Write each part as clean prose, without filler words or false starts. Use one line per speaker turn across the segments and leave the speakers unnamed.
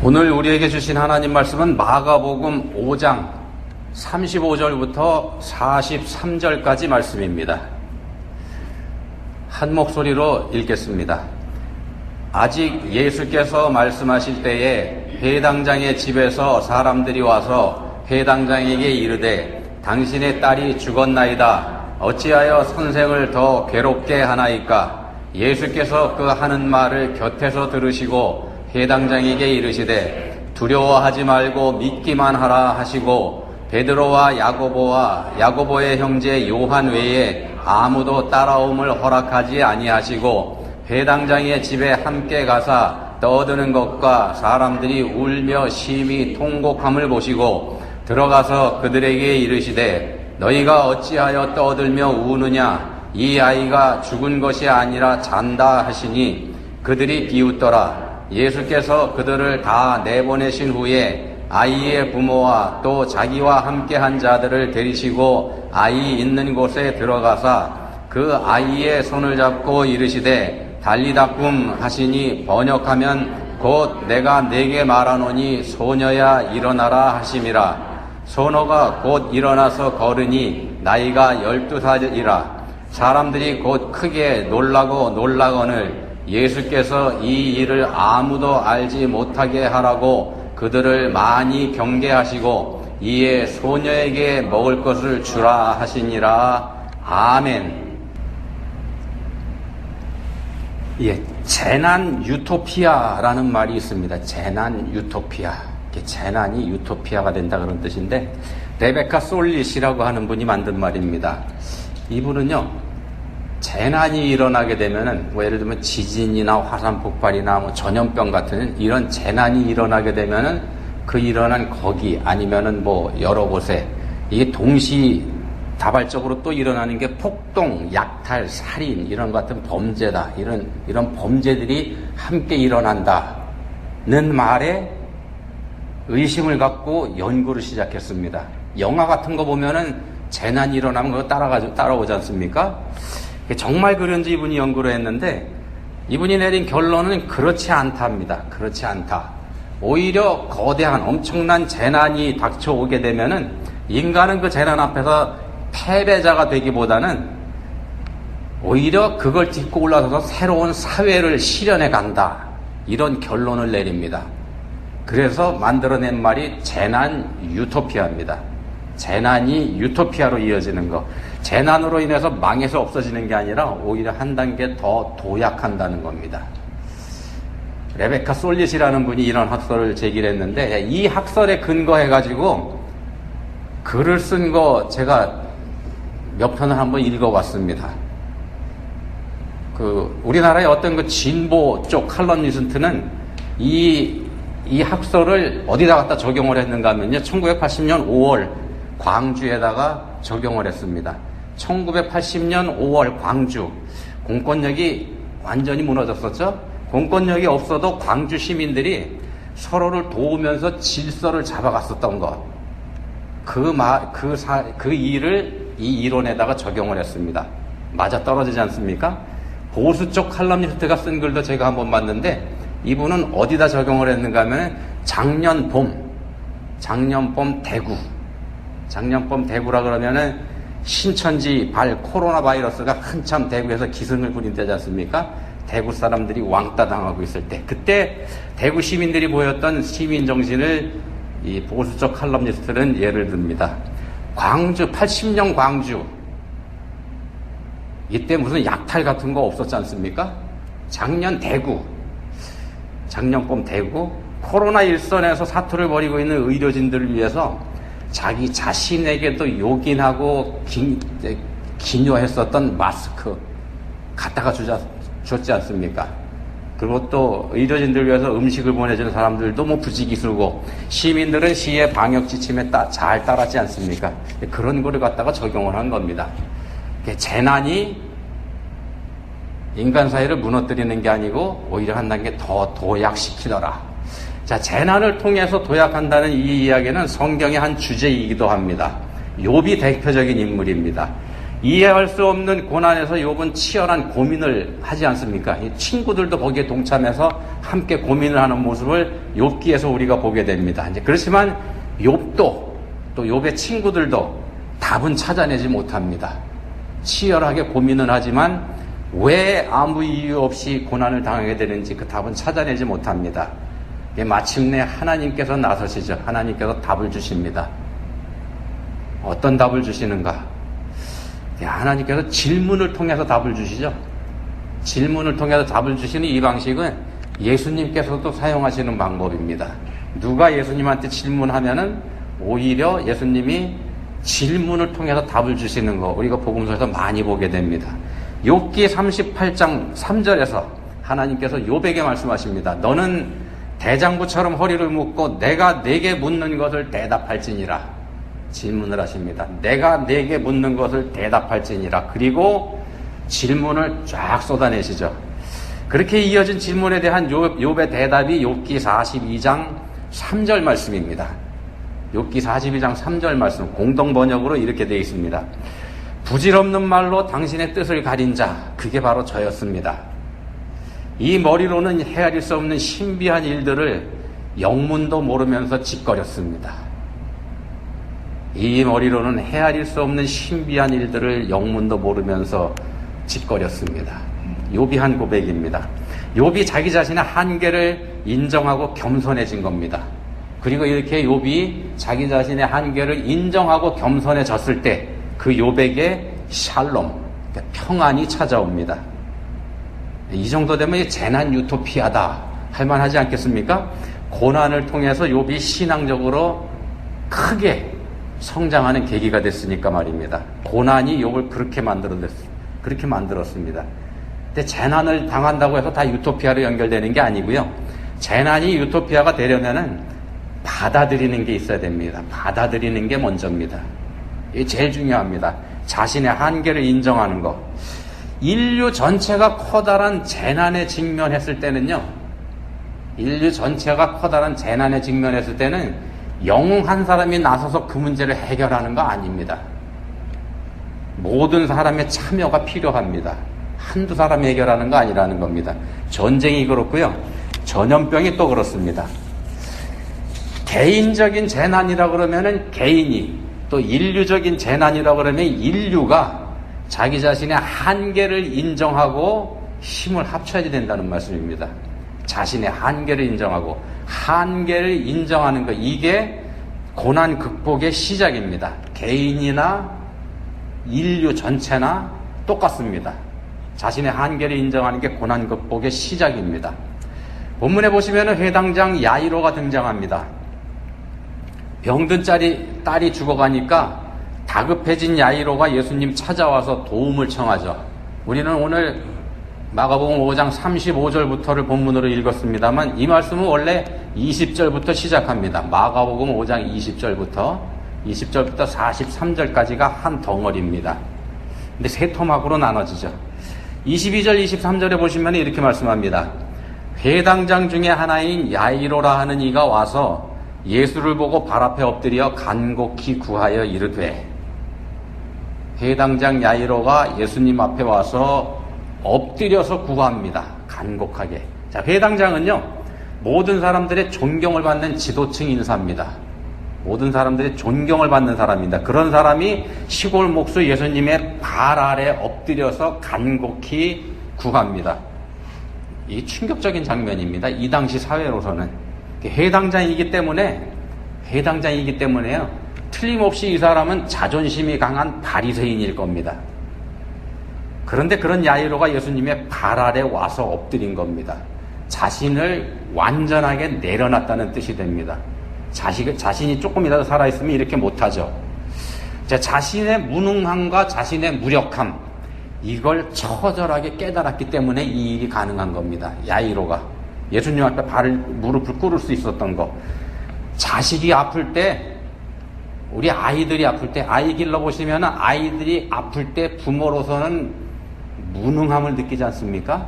오늘 우리에게 주신 하나님 말씀은 마가복음 5장 35절부터 43절까지 말씀입니다. 한 목소리로 읽겠습니다. 아직 예수께서 말씀하실 때에 회당장의 집에서 사람들이 와서 회당장에게 이르되 당신의 딸이 죽었나이다. 어찌하여 선생을 더 괴롭게 하나이까? 예수께서 그 하는 말을 곁에서 들으시고 회당장에게 이르시되 두려워하지 말고 믿기만 하라 하시고 베드로와 야고보의 형제 요한 외에 아무도 따라옴을 허락하지 아니하시고 회당장의 집에 함께 가사 떠드는 것과 사람들이 울며 심히 통곡함을 보시고 들어가서 그들에게 이르시되 너희가 어찌하여 떠들며 우느냐? 이 아이가 죽은 것이 아니라 잔다 하시니 그들이 비웃더라. 예수께서 그들을 다 내보내신 후에 아이의 부모와 또 자기와 함께한 자들을 데리시고 아이 있는 곳에 들어가사 그 아이의 손을 잡고 이르시되 달리다꿈 하시니 번역하면 곧 내가 네게 말하노니 소녀야 일어나라 하심이라. 소녀가 곧 일어나서 걸으니 나이가 12살이라. 사람들이 곧 크게 놀라거늘 예수께서 이 일을 아무도 알지 못하게 하라고 그들을 많이 경계하시고 이에 소녀에게 먹을 것을 주라 하시니라. 아멘. 재난 유토피아라는 말이 있습니다. 재난 유토피아. 재난이 유토피아가 된다 그런 뜻인데 레베카 솔릿이라고 하는 분이 만든 말입니다. 이분은요, 재난이 일어나게 되면은 예를 들면 지진이나 화산 폭발이나 전염병 같은 이런 재난이 일어나게 되면은 그 일어난 거기 아니면은 여러 곳에 이게 동시다발적으로 또 일어나는 게 폭동, 약탈, 살인 이런 같은 범죄다. 이런 범죄들이 함께 일어난다는 말에 의심을 갖고 연구를 시작했습니다. 영화 같은 거 보면은 재난이 일어나면 그거 따라오지 않습니까? 정말 그런지 이분이 연구를 했는데 이분이 내린 결론은 그렇지 않답니다. 그렇지 않다. 오히려 거대한 엄청난 재난이 닥쳐오게 되면은 인간은 그 재난 앞에서 패배자가 되기보다는 오히려 그걸 딛고 올라서서 새로운 사회를 실현해 간다. 이런 결론을 내립니다. 그래서 만들어낸 말이 재난 유토피아입니다. 재난이 유토피아로 이어지는 것. 재난으로 인해서 망해서 없어지는 게 아니라 오히려 한 단계 더 도약한다는 겁니다. 레베카 솔릿이라는 분이 이런 학설을 제기했는데 이 학설에 근거해가지고 글을 쓴 거 제가 몇 편을 한번 읽어봤습니다. 우리나라의 어떤 진보 쪽 칼럼니스트는 이 학설을 어디다 갖다 적용을 했는가 하면요. 1980년 5월 광주에다가 적용을 했습니다. 1980년 5월 광주. 공권력이 완전히 무너졌었죠. 공권력이 없어도 광주 시민들이 서로를 도우면서 질서를 잡아갔었던 것. 그 일을 이 이론에다가 적용을 했습니다. 맞아 떨어지지 않습니까? 보수 쪽 칼럼니스트가 쓴 글도 제가 한번 봤는데 이분은 어디다 적용을 했는가 하면 작년 봄 대구. 작년 봄 대구라 그러면은 신천지 코로나 바이러스가 한참 대구에서 기승을 부린 때지 않습니까? 대구 사람들이 왕따 당하고 있을 때. 그때 대구 시민들이 보였던 시민 정신을 이 보수적 칼럼니스트는 예를 듭니다. 80년 광주. 이때 무슨 약탈 같은 거 없었지 않습니까? 작년 봄 대구. 코로나 일선에서 사투를 벌이고 있는 의료진들을 위해서 자기 자신에게도 요긴하고 기묘했었던 마스크 갖다가 줬지 않습니까? 그리고 또 의료진들을 위해서 음식을 보내주는 사람들도 부지기수고 시민들은 시의 방역 지침에 잘 따랐지 않습니까? 그런 거를 갖다가 적용을 한 겁니다. 재난이 인간 사회를 무너뜨리는 게 아니고 오히려 한 단계 더 도약시키더라. 자, 재난을 통해서 도약한다는 이 이야기는 성경의 한 주제이기도 합니다. 욥이 대표적인 인물입니다. 이해할 수 없는 고난에서 욥은 치열한 고민을 하지 않습니까? 이 친구들도 거기에 동참해서 함께 고민을 하는 모습을 욥기에서 우리가 보게 됩니다. 이제 그렇지만 욥도 또 욥의 친구들도 답은 찾아내지 못합니다. 치열하게 고민은 하지만 왜 아무 이유 없이 고난을 당하게 되는지 그 답은 찾아내지 못합니다. 마침내 하나님께서 나서시죠. 하나님께서 답을 주십니다. 어떤 답을 주시는가? 하나님께서 질문을 통해서 답을 주시죠. 질문을 통해서 답을 주시는 이 방식은 예수님께서도 사용하시는 방법입니다. 누가 예수님한테 질문하면은 오히려 예수님이 질문을 통해서 답을 주시는 거 우리가 복음서에서 많이 보게 됩니다. 욥기 38장 3절에서 하나님께서 욥에게 말씀하십니다. 너는 대장부처럼 허리를 묶고 내가 네게 묻는 것을 대답할지니라. 질문을 하십니다. 내가 네게 묻는 것을 대답할지니라. 그리고 질문을 쫙 쏟아내시죠. 그렇게 이어진 질문에 대한 욥의 대답이 욥기 42장 3절 말씀입니다. 욥기 42장 3절 말씀 공동 번역으로 이렇게 되어 있습니다. 부질없는 말로 당신의 뜻을 가린 자 그게 바로 저였습니다. 이 머리로는 헤아릴 수 없는 신비한 일들을 영문도 모르면서 짓거렸습니다. 이 머리로는 헤아릴 수 없는 신비한 일들을 영문도 모르면서 짓거렸습니다. 욥이 한 고백입니다. 욥이 자기 자신의 한계를 인정하고 겸손해진 겁니다. 그리고 이렇게 욥이 자기 자신의 한계를 인정하고 겸손해졌을 때 그 욥에게 샬롬, 평안이 찾아옵니다. 이 정도 되면 재난 유토피아다 할 만하지 않겠습니까? 고난을 통해서 욥이 신앙적으로 크게 성장하는 계기가 됐으니까 말입니다. 고난이 욥을 그렇게 만들었습니다. 근데 재난을 당한다고 해서 다 유토피아로 연결되는 게 아니고요. 재난이 유토피아가 되려면은 받아들이는 게 있어야 됩니다. 받아들이는 게 먼저입니다. 이게 제일 중요합니다. 자신의 한계를 인정하는 것. 인류 전체가 커다란 재난에 직면했을 때는요. 인류 전체가 커다란 재난에 직면했을 때는 영웅 한 사람이 나서서 그 문제를 해결하는 거 아닙니다. 모든 사람의 참여가 필요합니다. 한두 사람이 해결하는 거 아니라는 겁니다. 전쟁이 그렇고요. 전염병이 또 그렇습니다. 개인적인 재난이라 그러면은 개인이, 또 인류적인 재난이라 그러면 인류가 자기 자신의 한계를 인정하고 힘을 합쳐야 된다는 말씀입니다. 자신의 한계를 인정하고 한계를 인정하는 것, 이게 고난 극복의 시작입니다. 개인이나 인류 전체나 똑같습니다. 자신의 한계를 인정하는 게 고난 극복의 시작입니다. 본문에 보시면 회당장 야이로가 등장합니다. 병든 딸이 죽어가니까 다급해진 야이로가 예수님 찾아와서 도움을 청하죠. 우리는 오늘 마가복음 5장 35절부터를 본문으로 읽었습니다만 이 말씀은 원래 20절부터 시작합니다. 마가복음 5장 20절부터 43절까지가 한 덩어리입니다. 근데 세 토막으로 나눠지죠. 22절, 23절에 보시면 이렇게 말씀합니다. 회당장 중에 하나인 야이로라 하는 이가 와서 예수를 보고 발 앞에 엎드려 간곡히 구하여 이르되, 회당장 야이로가 예수님 앞에 와서 엎드려서 구합니다. 간곡하게. 자, 회당장은요, 모든 사람들의 존경을 받는 지도층 인사입니다. 모든 사람들의 존경을 받는 사람입니다. 그런 사람이 시골 목수 예수님의 발 아래 엎드려서 간곡히 구합니다. 이 충격적인 장면입니다. 이 당시 사회로서는. 회당장이기 때문에요. 틀림없이 이 사람은 자존심이 강한 바리새인일 겁니다. 그런데 그런 야이로가 예수님의 발 아래 와서 엎드린 겁니다. 자신을 완전하게 내려놨다는 뜻이 됩니다. 자신이 조금이라도 살아있으면 이렇게 못하죠. 자신의 무능함과 자신의 무력함, 이걸 처절하게 깨달았기 때문에 이 일이 가능한 겁니다. 야이로가 예수님 앞에 무릎을 꿇을 수 있었던 거. 자식이 아플 때, 우리 아이들이 아플 때, 아이 길러보시면 아이들이 아플 때 부모로서는 무능함을 느끼지 않습니까?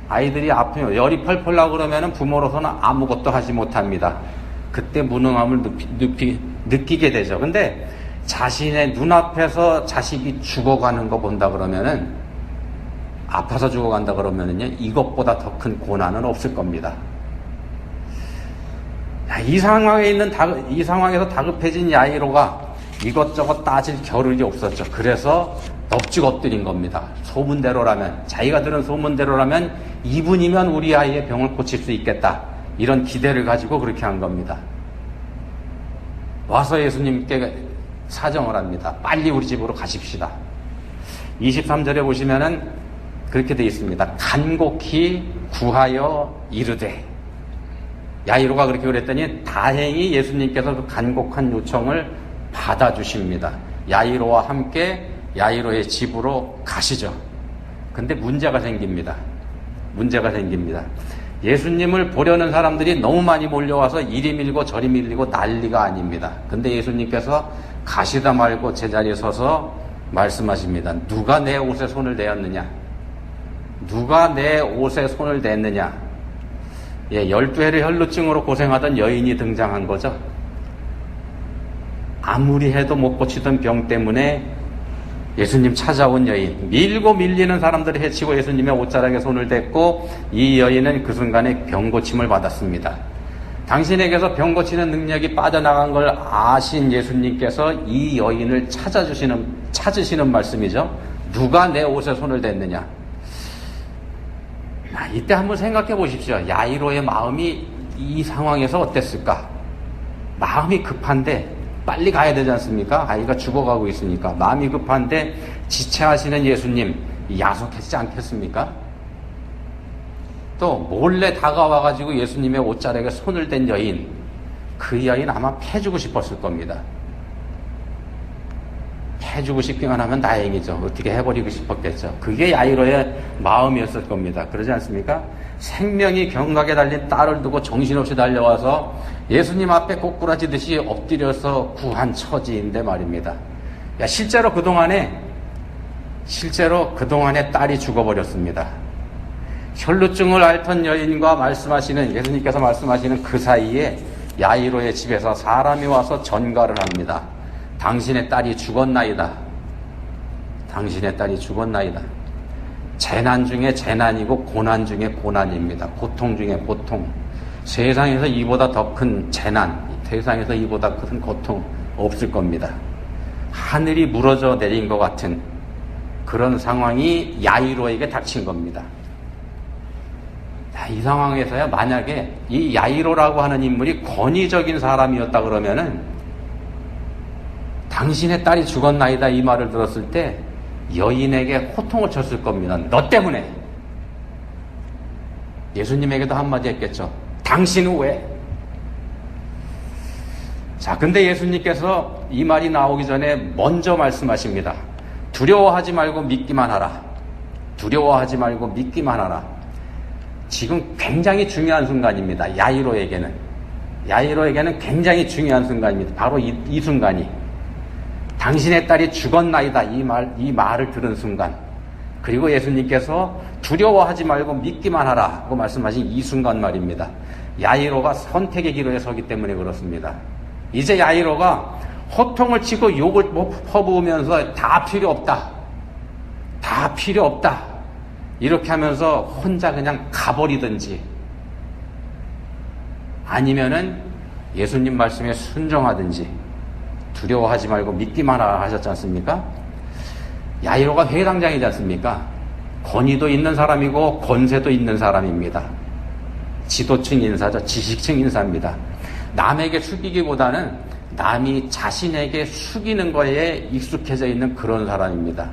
아이들이 아프면 열이 펄펄 나고 그러면 부모로서는 아무것도 하지 못합니다. 그때 무능함을 느끼게 되죠. 근데 자신의 눈앞에서 자식이 죽어가는 거 본다 그러면은, 아파서 죽어간다 그러면은요, 이것보다 더 큰 고난은 없을 겁니다. 이 상황에서 다급해진 야이로가 이것저것 따질 겨를이 없었죠. 그래서 넙죽 엎드린 겁니다. 소문대로라면, 자기가 들은 소문대로라면 이분이면 우리 아이의 병을 고칠 수 있겠다, 이런 기대를 가지고 그렇게 한 겁니다. 와서 예수님께 사정을 합니다. 빨리 우리 집으로 가십시다. 23절에 보시면은 그렇게 되어 있습니다. 간곡히 구하여 이르되. 야이로가 그렇게 그랬더니 다행히 예수님께서 그 간곡한 요청을 받아주십니다. 야이로와 함께 야이로의 집으로 가시죠. 근데 문제가 생깁니다. 예수님을 보려는 사람들이 너무 많이 몰려와서 이리 밀고 저리 밀리고 난리가 아닙니다. 근데 예수님께서 가시다 말고 제자리에 서서 말씀하십니다. 누가 내 옷에 손을 대었느냐? 누가 내 옷에 손을 댔느냐? 12해를 혈루증으로 고생하던 여인이 등장한 거죠. 아무리 해도 못 고치던 병 때문에 예수님 찾아온 여인, 밀고 밀리는 사람들을 해치고 예수님의 옷자락에 손을 댔고, 이 여인은 그 순간에 병 고침을 받았습니다. 당신에게서 병 고치는 능력이 빠져나간 걸 아신 예수님께서 이 여인을 찾으시는 말씀이죠. 누가 내 옷에 손을 댔느냐? 이때 한번 생각해 보십시오. 야이로의 마음이 이 상황에서 어땠을까? 마음이 급한데 빨리 가야 되지 않습니까? 아이가 죽어가고 있으니까. 마음이 급한데 지체하시는 예수님, 야속하지 않겠습니까? 또 몰래 다가와가지고 예수님의 옷자락에 손을 댄 여인, 그 여인 아마 패주고 싶었을 겁니다. 패주고 싶기만 하면 다행이죠. 어떻게 해버리고 싶었겠죠. 그게 야이로의 마음이었을 겁니다. 그러지 않습니까? 생명이 경각에 달린 딸을 두고 정신없이 달려와서 예수님 앞에 꼬꾸라지듯이 엎드려서 구한 처지인데 말입니다. 실제로 그동안에 딸이 죽어버렸습니다. 혈루증을 앓던 여인과 예수님께서 말씀하시는 그 사이에 야이로의 집에서 사람이 와서 전가를 합니다. 당신의 딸이 죽었나이다. 재난 중에 재난이고 고난 중에 고난입니다. 고통 중에 고통. 세상에서 이보다 더 큰 재난, 세상에서 이보다 큰 고통 없을 겁니다. 하늘이 무너져 내린 것 같은 그런 상황이 야이로에게 닥친 겁니다. 이 상황에서야 만약에 이 야이로라고 하는 인물이 권위적인 사람이었다 그러면은, 당신의 딸이 죽었나이다 이 말을 들었을 때 여인에게 호통을 쳤을 겁니다. 너 때문에. 예수님에게도 한마디 했겠죠. 당신은 왜? 자, 근데 예수님께서 이 말이 나오기 전에 먼저 말씀하십니다. 두려워하지 말고 믿기만 하라. 지금 굉장히 중요한 순간입니다. 야이로에게는 굉장히 중요한 순간입니다. 바로 이 순간이. 당신의 딸이 죽었나이다 이 말을 들은 순간, 그리고 예수님께서 두려워하지 말고 믿기만 하라 고 말씀하신 이 순간 말입니다. 야이로가 선택의 기로에 서기 때문에 그렇습니다. 이제 야이로가 호통을 치고 욕을 퍼부으면서 다 필요 없다 이렇게 하면서 혼자 그냥 가버리든지, 아니면은 예수님 말씀에 순종하든지, 두려워하지 말고 믿기만 하라 하셨지 않습니까? 야이로가 회당장이지 않습니까? 권위도 있는 사람이고 권세도 있는 사람입니다. 지도층 인사죠. 지식층 인사입니다. 남에게 숙이기보다는 남이 자신에게 숙이는 거에 익숙해져 있는 그런 사람입니다.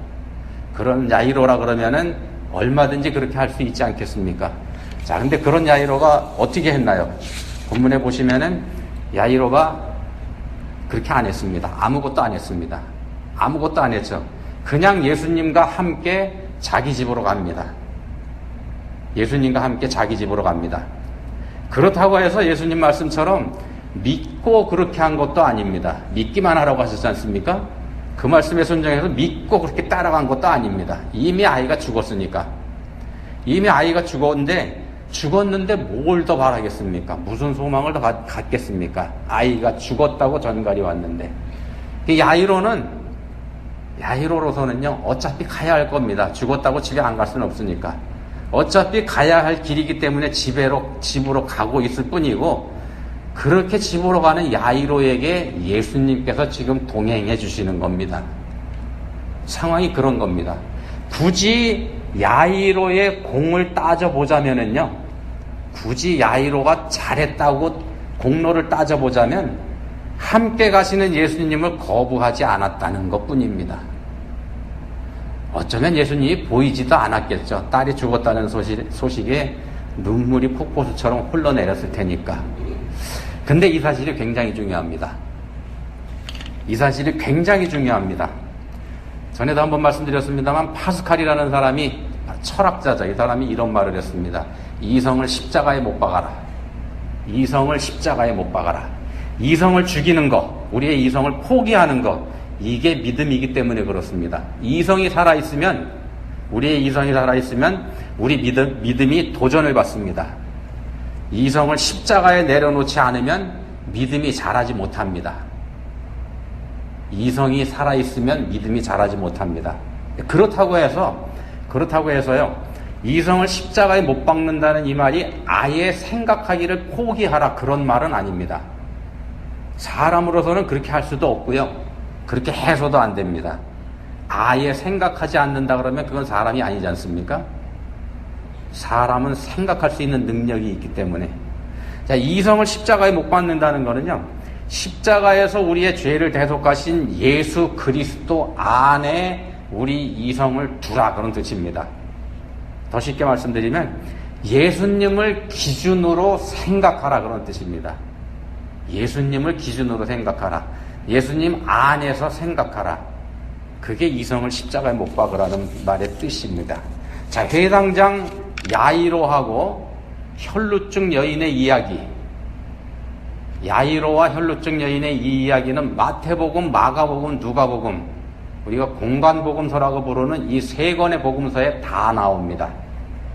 그런 야이로라 그러면은 얼마든지 그렇게 할 수 있지 않겠습니까? 자, 근데 그런 야이로가 어떻게 했나요? 본문에 보시면은 야이로가 그렇게 안 했습니다. 아무것도 안 했죠. 그냥 예수님과 함께 자기 집으로 갑니다. 그렇다고 해서 예수님 말씀처럼 믿고 그렇게 한 것도 아닙니다. 믿기만 하라고 하셨지 않습니까? 그 말씀에 순종해서 믿고 그렇게 따라간 것도 아닙니다. 이미 아이가 죽었는데 뭘 더 바라겠습니까? 무슨 소망을 더 갖겠습니까? 아이가 죽었다고 전갈이 왔는데. 야이로로서는요, 어차피 가야 할 겁니다. 죽었다고 집에 안 갈 수는 없으니까. 어차피 가야 할 길이기 때문에 집으로 가고 있을 뿐이고, 그렇게 집으로 가는 야이로에게 예수님께서 지금 동행해 주시는 겁니다. 상황이 그런 겁니다. 굳이 야이로의 공을 따져보자면은요, 굳이 야이로가 잘했다고 공로를 따져보자면 함께 가시는 예수님을 거부하지 않았다는 것 뿐입니다. 어쩌면 예수님이 보이지도 않았겠죠. 딸이 죽었다는 소식에 눈물이 폭포수처럼 흘러내렸을 테니까. 근데 이 사실이 굉장히 중요합니다. 이 사실이 굉장히 중요합니다. 전에도 한번 말씀드렸습니다만 파스칼이라는 사람이 철학자죠. 이 사람이 이런 말을 했습니다. 이성을 십자가에 못 박아라. 이성을 십자가에 못 박아라. 이성을 죽이는 것, 우리의 이성을 포기하는 것, 이게 믿음이기 때문에 그렇습니다. 이성이 살아있으면, 우리의 이성이 살아있으면 우리 믿음이 도전을 받습니다. 이성을 십자가에 내려놓지 않으면 믿음이 자라지 못합니다. 이성이 살아있으면 믿음이 자라지 못합니다. 그렇다고 해서요, 이성을 십자가에 못 박는다는 이 말이 아예 생각하기를 포기하라, 그런 말은 아닙니다. 사람으로서는 그렇게 할 수도 없고요, 그렇게 해서도 안 됩니다. 아예 생각하지 않는다 그러면 그건 사람이 아니지 않습니까? 사람은 생각할 수 있는 능력이 있기 때문에. 자, 이성을 십자가에 못 박는다는 거는요, 십자가에서 우리의 죄를 대속하신 예수 그리스도 안에 우리 이성을 두라, 그런 뜻입니다. 더 쉽게 말씀드리면 예수님을 기준으로 생각하라, 그런 뜻입니다. 예수님을 기준으로 생각하라. 예수님 안에서 생각하라. 그게 이성을 십자가에 못 박으라는 말의 뜻입니다. 자, 해당장 야이로하고 혈루증 여인의 이야기, 야이로와 혈루증 여인의 이 이야기는 마태복음, 마가복음, 누가복음, 우리가 공간복음서라고 부르는 이 세 권의 복음서에 다 나옵니다.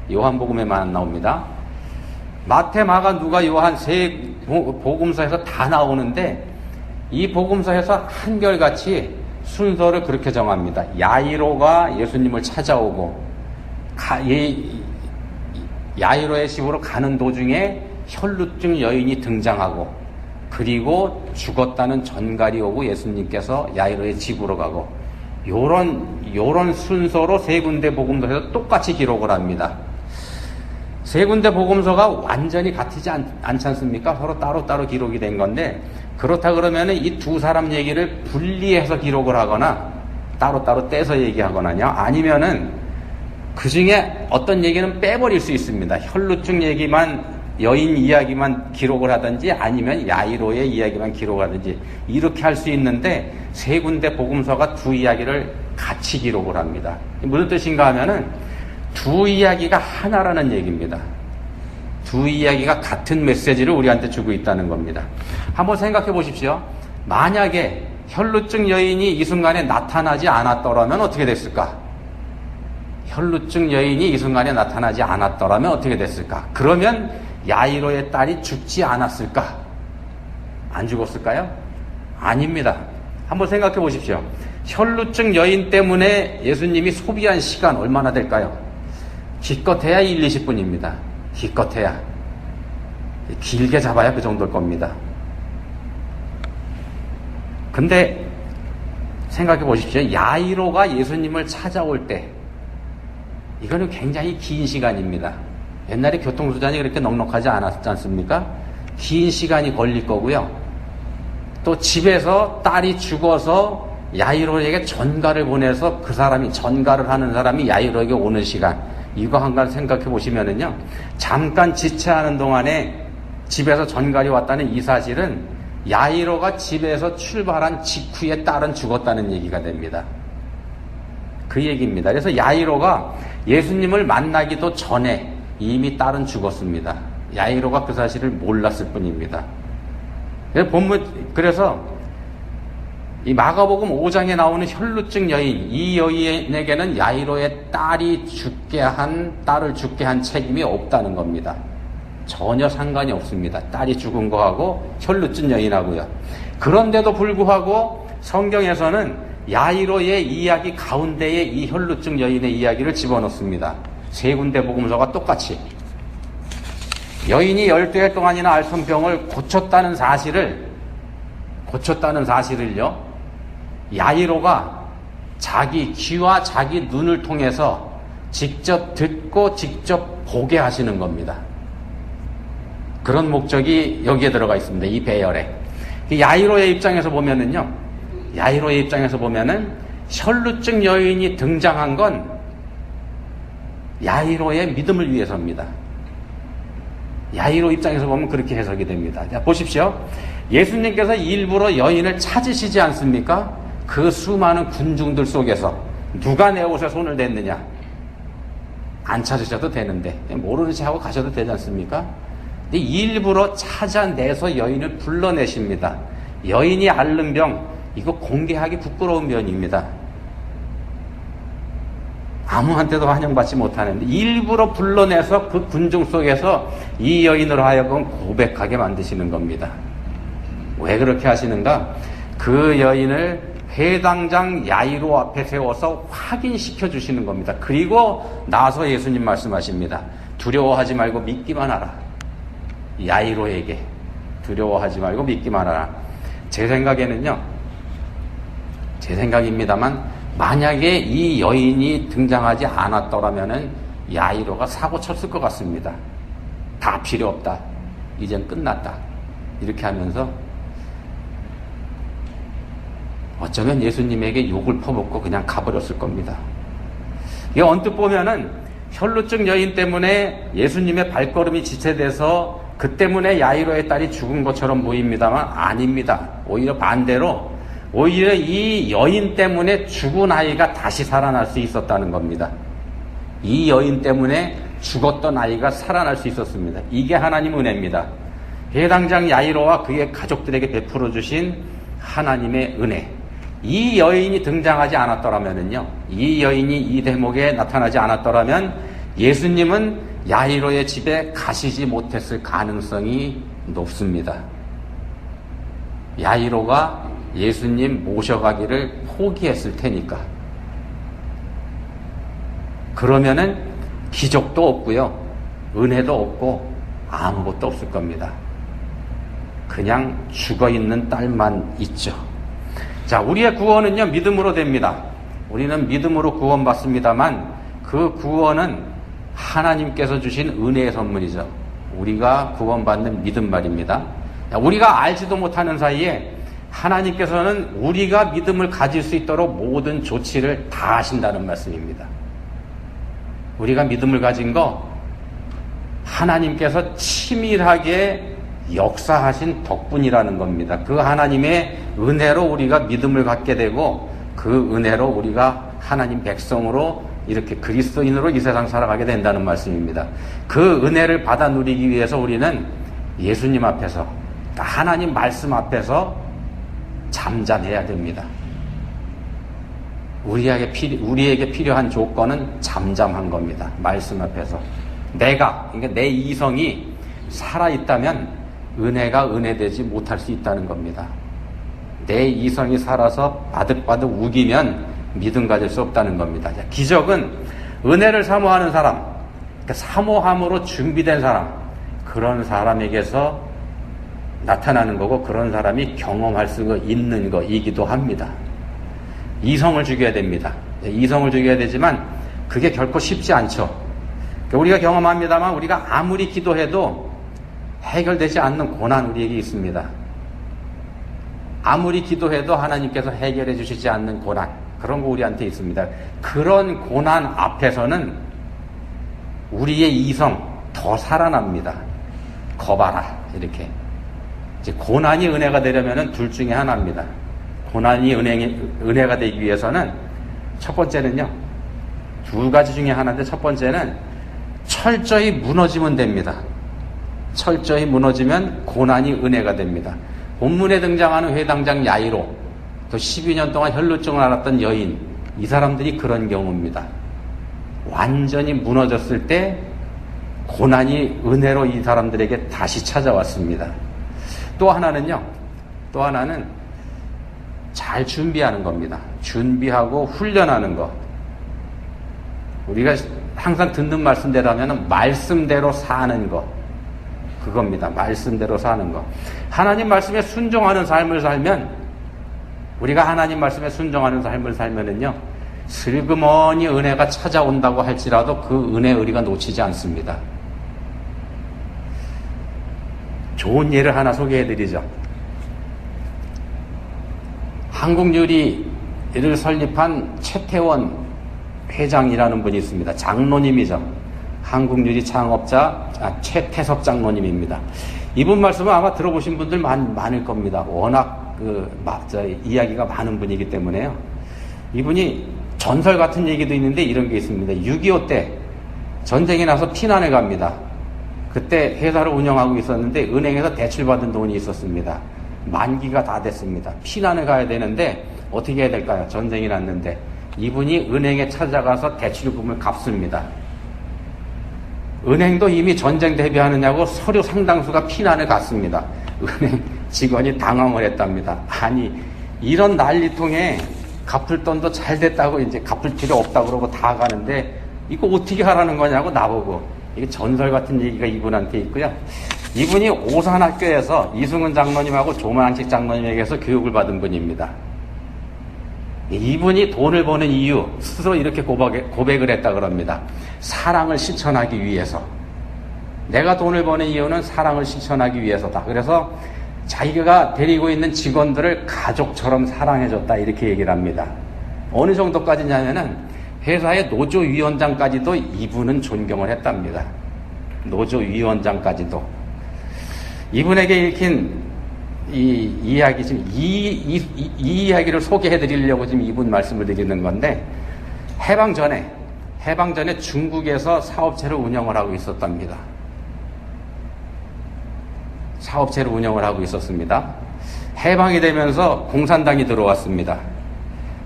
요한복음에만 안 나옵니다. 마태, 마가, 누가, 요한 세 복음서에서 다 나오는데, 이 복음서에서 한결같이 순서를 그렇게 정합니다. 야이로가 예수님을 찾아오고, 야이로의 집으로 가는 도중에 혈루증 여인이 등장하고, 그리고 죽었다는 전갈이 오고 예수님께서 야이로의 집으로 가고, 요런 순서로 세 군데 복음서에서 똑같이 기록을 합니다. 세 군데 복음서가 완전히 같지 않지 않습니까? 서로 따로따로 기록이 된 건데, 그렇다 그러면 이 두 사람 얘기를 분리해서 기록을 하거나 따로따로 떼서 얘기하거나요, 아니면은 그 중에 어떤 얘기는 빼버릴 수 있습니다. 혈루증 얘기만, 여인 이야기만 기록을 하든지, 아니면 야이로의 이야기만 기록을 하든지, 이렇게 할 수 있는데 세 군데 복음서가 두 이야기를 같이 기록을 합니다. 무슨 뜻인가 하면은 두 이야기가 하나라는 얘기입니다. 두 이야기가 같은 메시지를 우리한테 주고 있다는 겁니다. 한번 생각해 보십시오. 만약에 혈루증 여인이 이 순간에 나타나지 않았더라면 어떻게 됐을까? 혈루증 여인이 이 순간에 나타나지 않았더라면 어떻게 됐을까? 그러면 야이로의 딸이 죽지 않았을까? 안 죽었을까요? 아닙니다. 한번 생각해 보십시오. 혈루증 여인 때문에 예수님이 소비한 시간 얼마나 될까요? 기껏해야 1, 20분입니다. 기껏해야. 길게 잡아야 그 정도일 겁니다. 근데 생각해 보십시오. 야이로가 예수님을 찾아올 때, 이거는 굉장히 긴 시간입니다. 옛날에 교통수단이 그렇게 넉넉하지 않았지 않습니까? 긴 시간이 걸릴 거고요. 또 집에서 딸이 죽어서 야이로에게 전가를 보내서 그 사람이, 전가를 하는 사람이 야이로에게 오는 시간, 이거 한번 생각해 보시면은요, 잠깐 지체하는 동안에 집에서 전갈이 왔다는 이 사실은 야이로가 집에서 출발한 직후에 딸은 죽었다는 얘기가 됩니다. 그 얘기입니다. 그래서 야이로가 예수님을 만나기도 전에 이미 딸은 죽었습니다. 야이로가 그 사실을 몰랐을 뿐입니다. 그래서 이 마가복음 5장에 나오는 혈루증 여인, 이 여인에게는 야이로의 딸을 죽게 한 책임이 없다는 겁니다. 전혀 상관이 없습니다. 딸이 죽은 거하고 혈루증 여인하고요. 그런데도 불구하고 성경에서는 야이로의 이야기 가운데에 이 혈루증 여인의 이야기를 집어넣습니다. 세 군데 복음서가 똑같이. 여인이 12해 동안이나 앓던 병을 고쳤다는 사실을요, 야이로가 자기 귀와 자기 눈을 통해서 직접 듣고 직접 보게 하시는 겁니다. 그런 목적이 여기에 들어가 있습니다. 이 배열에. 야이로의 입장에서 보면은 혈루증 여인이 등장한 건 야이로의 믿음을 위해서입니다. 야이로 입장에서 보면 그렇게 해석이 됩니다. 자, 보십시오. 예수님께서 일부러 여인을 찾으시지 않습니까? 그 수많은 군중들 속에서 누가 내 옷에 손을 댔느냐? 안 찾으셔도 되는데, 모르는 체 하고 가셔도 되지 않습니까? 근데 일부러 찾아내서 여인을 불러내십니다. 여인이 앓는 병, 이거 공개하기 부끄러운 병입니다. 아무한테도 환영받지 못하는데 일부러 불러내서 그 군중 속에서 이 여인으로 하여금 고백하게 만드시는 겁니다. 왜 그렇게 하시는가? 그 여인을 회당장 야이로 앞에 세워서 확인시켜 주시는 겁니다. 그리고 나서 예수님 말씀하십니다. 두려워하지 말고 믿기만 하라. 야이로에게 두려워하지 말고 믿기만 하라. 제 생각입니다만 만약에 이 여인이 등장하지 않았더라면은 야이로가 사고 쳤을 것 같습니다. 다 필요 없다. 이젠 끝났다. 이렇게 하면서 어쩌면 예수님에게 욕을 퍼붓고 그냥 가버렸을 겁니다. 이게 언뜻 보면은 혈루증 여인 때문에 예수님의 발걸음이 지체돼서 그 때문에 야이로의 딸이 죽은 것처럼 보입니다만 아닙니다. 오히려 반대로 오히려 이 여인 때문에 죽은 아이가 다시 살아날 수 있었다는 겁니다. 이 여인 때문에 죽었던 아이가 살아날 수 있었습니다. 이게 하나님 은혜입니다. 해당장 야이로와 그의 가족들에게 베풀어 주신 하나님의 은혜. 이 여인이 등장하지 않았더라면요, 이 여인이 이 대목에 나타나지 않았더라면 예수님은 야이로의 집에 가시지 못했을 가능성이 높습니다. 야이로가 예수님 모셔가기를 포기했을 테니까. 그러면은 기적도 없고요, 은혜도 없고 아무것도 없을 겁니다. 그냥 죽어있는 딸만 있죠. 자, 우리의 구원은요, 믿음으로 됩니다. 우리는 믿음으로 구원받습니다만 그 구원은 하나님께서 주신 은혜의 선물이죠. 우리가 구원받는 믿음 말입니다. 우리가 알지도 못하는 사이에 하나님께서는 우리가 믿음을 가질 수 있도록 모든 조치를 다 하신다는 말씀입니다. 우리가 믿음을 가진 거 하나님께서 치밀하게 역사하신 덕분이라는 겁니다. 그 하나님의 은혜로 우리가 믿음을 갖게 되고 그 은혜로 우리가 하나님 백성으로 이렇게 그리스도인으로 이 세상 살아가게 된다는 말씀입니다. 그 은혜를 받아 누리기 위해서 우리는 예수님 앞에서, 하나님 말씀 앞에서 잠잠해야 됩니다. 우리에게 필요한 조건은 잠잠한 겁니다. 말씀 앞에서. 그러니까 내 이성이 살아있다면 은혜가 은혜되지 못할 수 있다는 겁니다. 내 이성이 살아서 바득바득 우기면 믿음 가질 수 없다는 겁니다. 기적은 은혜를 사모하는 사람, 그러니까 사모함으로 준비된 사람, 그런 사람에게서 나타나는 거고 그런 사람이 경험할 수 있는 거이기도 합니다. 이성을 죽여야 됩니다. 이성을 죽여야 되지만 그게 결코 쉽지 않죠. 우리가 경험합니다만 우리가 아무리 기도해도 해결되지 않는 고난 우리에게 있습니다. 아무리 기도해도 하나님께서 해결해 주시지 않는 고난, 그런 거 우리한테 있습니다. 그런 고난 앞에서는 우리의 이성 더 살아납니다. 거봐라, 이렇게. 이제 고난이 은혜가 되려면은 둘 중에 하나입니다. 고난이 은혜가 되기 위해서는 첫 번째는요, 두 가지 중에 하나인데 첫 번째는 철저히 무너지면 됩니다. 철저히 무너지면 고난이 은혜가 됩니다. 본문에 등장하는 회당장 야이로, 또 12년 동안 혈루증을 앓았던 여인, 이 사람들이 그런 경우입니다. 완전히 무너졌을 때 고난이 은혜로 이 사람들에게 다시 찾아왔습니다. 또 하나는 잘 준비하는 겁니다. 준비하고 훈련하는 것. 우리가 항상 듣는 말씀대로 하면 말씀대로 사는 것. 그겁니다. 말씀대로 사는 것. 하나님 말씀에 순종하는 삶을 살면, 우리가 하나님 말씀에 순종하는 삶을 살면은요, 슬그머니 은혜가 찾아온다고 할지라도 그 은혜 우리가 놓치지 않습니다. 좋은 예를 하나 소개해드리죠. 한국유리를 설립한 최태원 회장이라는 분이 있습니다. 장로님이죠. 한국유리 창업자 최태섭 장로님입니다. 이분 말씀은 아마 들어보신 분들 많을 겁니다. 워낙 이야기가 많은 분이기 때문에요. 이분이 전설 같은 얘기도 있는데 이런 게 있습니다. 6.25 때 전쟁이 나서 피난을 갑니다. 그때 회사를 운영하고 있었는데 은행에서 대출받은 돈이 있었습니다. 만기가 다 됐습니다. 피난을 가야 되는데 어떻게 해야 될까요? 전쟁이 났는데 이분이 은행에 찾아가서 대출금을 갚습니다. 은행도 이미 전쟁 대비하느냐고 서류 상당수가 피난을 갔습니다. 은행 직원이 당황을 했답니다. 아니, 이런 난리통에 갚을 돈도 잘 됐다고 이제 갚을 필요 없다고 그러고 다 가는데 이거 어떻게 하라는 거냐고 나보고. 이게 전설 같은 얘기가 이분한테 있고요. 이분이 오산학교에서 이승훈 장로님하고 조만식 장로님에게서 교육을 받은 분입니다. 이분이 돈을 버는 이유 스스로 이렇게 고백을 했다 그럽니다. 사랑을 실천하기 위해서. 내가 돈을 버는 이유는 사랑을 실천하기 위해서다. 그래서 자기가 데리고 있는 직원들을 가족처럼 사랑해줬다 이렇게 얘기를 합니다. 어느 정도까지냐면은 회사의 노조위원장까지도 이분은 존경을 했답니다. 노조위원장까지도. 이분에게 읽힌 이 이야기, 지금 이 이야기를 소개해 드리려고 지금 이분 말씀을 드리는 건데, 해방 전에 중국에서 사업체를 운영을 하고 있었답니다. 사업체를 운영을 하고 있었습니다. 해방이 되면서 공산당이 들어왔습니다.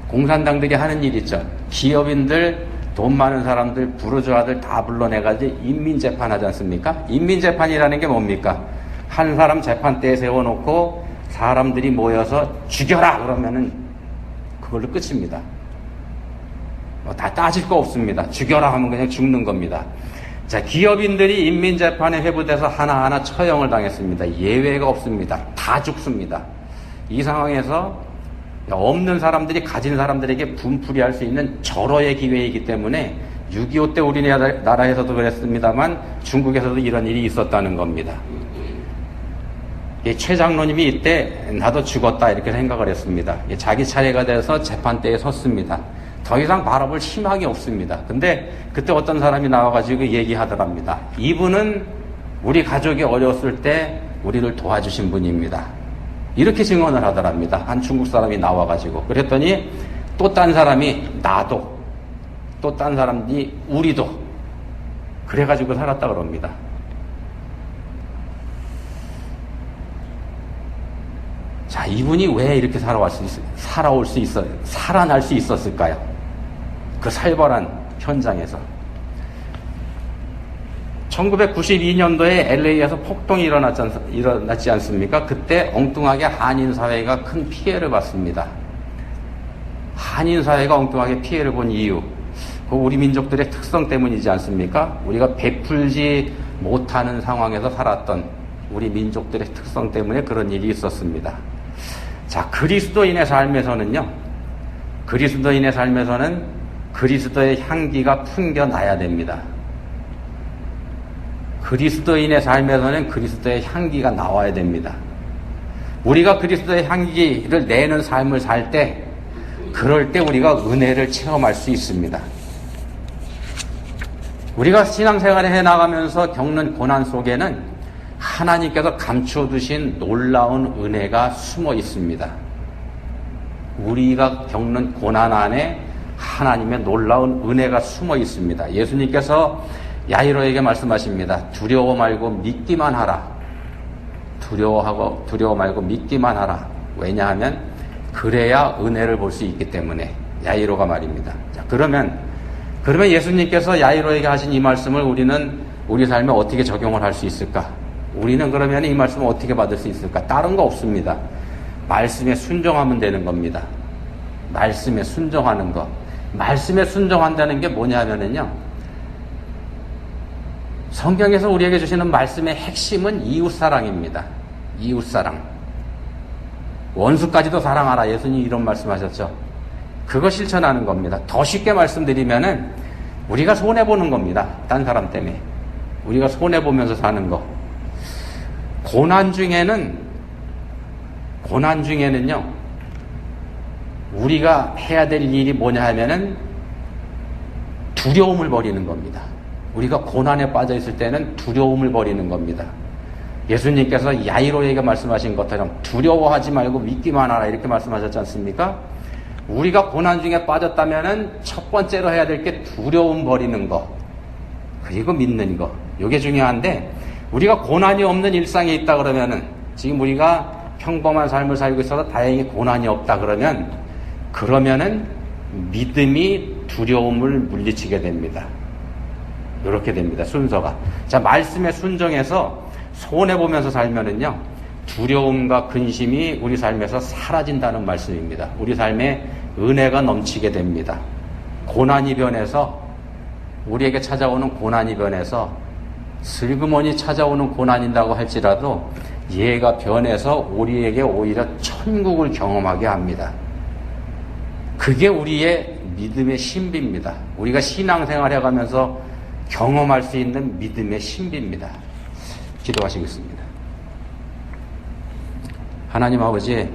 공산당들이 하는 일 있죠. 기업인들, 돈 많은 사람들, 부르주아들 다 불러내가지고 인민재판 하지 않습니까? 인민재판이라는 게 뭡니까? 한 사람 재판대에 세워놓고 사람들이 모여서 죽여라 그러면은 그걸로 끝입니다. 다 따질 거 없습니다. 죽여라 하면 그냥 죽는 겁니다. 자, 기업인들이 인민재판에 회부돼서 하나하나 처형을 당했습니다. 예외가 없습니다. 다 죽습니다. 이 상황에서 없는 사람들이 가진 사람들에게 분풀이할 수 있는 절호의 기회이기 때문에 6.25 때 우리나라에서도 그랬습니다만 중국에서도 이런 일이 있었다는 겁니다. 최 장로님이 이때 나도 죽었다 이렇게 생각을 했습니다. 자기 차례가 돼서 재판대에 섰습니다. 더 이상 바라볼 희망이 없습니다. 근데 그때 어떤 사람이 나와가지고 얘기하더랍니다. 이분은 우리 가족이 어려웠을 때 우리를 도와주신 분입니다. 이렇게 증언을 하더랍니다. 한 중국 사람이 나와가지고. 그랬더니 또 딴 사람이 나도, 또 딴 사람이 우리도 그래가지고 살았다 그럽니다. 자, 이분이 왜 이렇게 살아날 수 있었을까요? 그 살벌한 현장에서. 1992년도에 LA에서 폭동이 일어났지 않습니까? 그때 엉뚱하게 한인사회가 큰 피해를 봤습니다. 한인사회가 엉뚱하게 피해를 본 이유, 그 우리 민족들의 특성 때문이지 않습니까? 우리가 베풀지 못하는 상황에서 살았던 우리 민족들의 특성 때문에 그런 일이 있었습니다. 자, 그리스도인의 삶에서는 그리스도의 향기가 풍겨나야 됩니다. 그리스도인의 삶에서는 그리스도의 향기가 나와야 됩니다. 우리가 그리스도의 향기를 내는 삶을 살 때, 그럴 때 우리가 은혜를 체험할 수 있습니다. 우리가 신앙생활을 해나가면서 겪는 고난 속에는 하나님께서 감춰두신 놀라운 은혜가 숨어 있습니다. 우리가 겪는 고난 안에 하나님의 놀라운 은혜가 숨어 있습니다. 예수님께서 야이로에게 말씀하십니다. 두려워 말고 믿기만 하라. 두려워 말고 믿기만 하라. 왜냐하면 그래야 은혜를 볼 수 있기 때문에. 야이로가 말입니다. 자, 그러면 예수님께서 야이로에게 하신 이 말씀을 우리는 우리 삶에 어떻게 적용을 할 수 있을까? 우리는 그러면 이 말씀을 어떻게 받을 수 있을까? 다른 거 없습니다. 말씀에 순종하면 되는 겁니다. 말씀에 순종하는 거. 말씀에 순종한다는 게 뭐냐면요. 성경에서 우리에게 주시는 말씀의 핵심은 이웃사랑입니다. 이웃사랑. 원수까지도 사랑하라. 예수님이 이런 말씀하셨죠. 그거 실천하는 겁니다. 더 쉽게 말씀드리면은 우리가 손해보는 겁니다. 딴 사람 때문에. 우리가 손해보면서 사는 거. 고난 중에는요, 우리가 해야 될 일이 뭐냐 하면은 두려움을 버리는 겁니다. 우리가 고난에 빠져 있을 때는 두려움을 버리는 겁니다. 예수님께서 야이로에게 말씀하신 것처럼 두려워하지 말고 믿기만 하라 이렇게 말씀하셨지 않습니까? 우리가 고난 중에 빠졌다면은 첫 번째로 해야 될 게 두려움 버리는 거, 그리고 믿는 거. 이게 중요한데, 우리가 고난이 없는 일상에 있다 그러면은, 지금 우리가 평범한 삶을 살고 있어서 다행히 고난이 없다 그러면은 믿음이 두려움을 물리치게 됩니다. 이렇게 됩니다. 순서가. 자, 말씀에 순종해서 손해보면서 살면은요, 두려움과 근심이 우리 삶에서 사라진다는 말씀입니다. 우리 삶에 은혜가 넘치게 됩니다. 고난이 변해서, 우리에게 찾아오는 고난이 변해서, 슬그머니 찾아오는 고난이라고 할지라도 얘가 변해서 우리에게 오히려 천국을 경험하게 합니다. 그게 우리의 믿음의 신비입니다. 우리가 신앙생활 해가면서 경험할 수 있는 믿음의 신비입니다. 기도하시겠습니다. 하나님 아버지,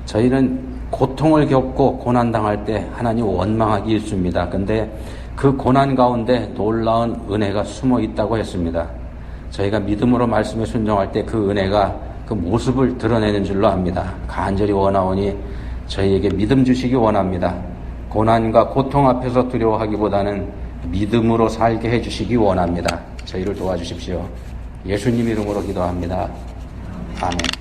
저희는 고통을 겪고 고난당할 때 하나님 원망하기 일쑤입니다. 근데 그 고난 가운데 놀라운 은혜가 숨어 있다고 했습니다. 저희가 믿음으로 말씀에 순종할 때 그 은혜가 그 모습을 드러내는 줄로 압니다. 간절히 원하오니 저희에게 믿음 주시기 원합니다. 고난과 고통 앞에서 두려워하기보다는 믿음으로 살게 해주시기 원합니다. 저희를 도와주십시오. 예수님 이름으로 기도합니다. 아멘.